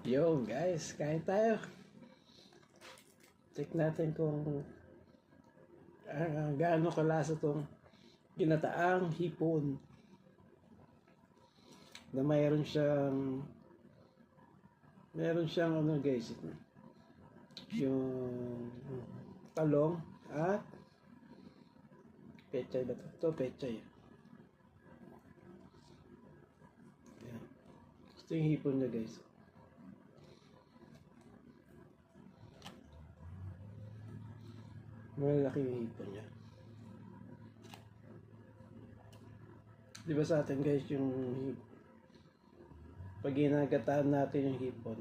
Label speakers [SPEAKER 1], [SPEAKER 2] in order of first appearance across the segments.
[SPEAKER 1] Yo guys, kain tayo. Check natin kung gaano kalasa tong ginataang hipon na mayroon siyang ano guys, yung talong at pechay ba to? Ito pechay. Yan. Ito yung hipon niya guys. Malaki yung hipon niya. Di ba sa atin guys, pag ginagataan natin yung hipon,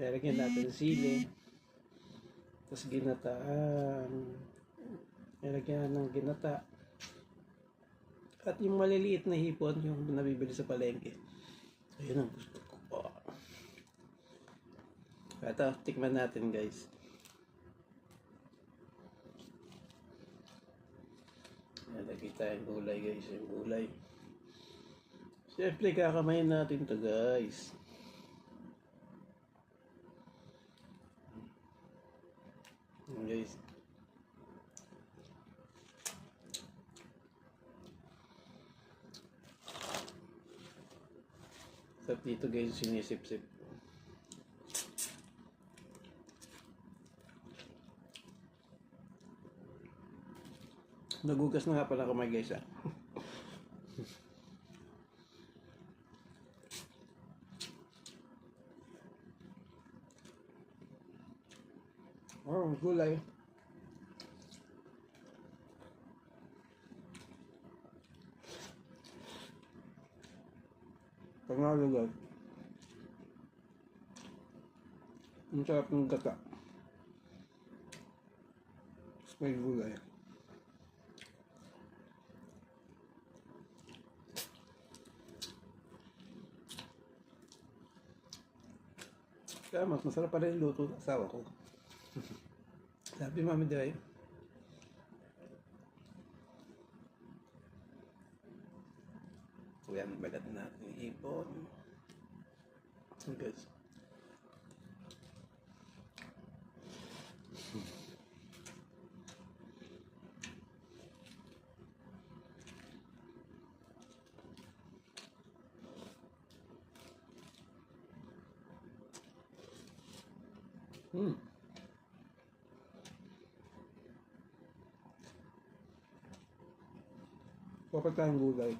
[SPEAKER 1] lalagyan natin sili, tapos ginataan, lalagyan ng ginata, at yung maliliit na hipon, yung nabibili sa palengke. Ayun ang gusto ko po. Ito, tikman natin guys. Lagay tayong gulay guys, yung gulay. Siyempre kakamayin natin to guys. Guys. Sarap dito guys, sinisip-sip. Nagugas na nga pala kamay guys Oh, gulay. Panalo guys. Ang sarap ng gata. May gulay. Kaya mas masarap pa rin luto ng asawa ko. Sabi Mami Day. Yan, balat natin yung hipon. Guys. Papat tayong gulay.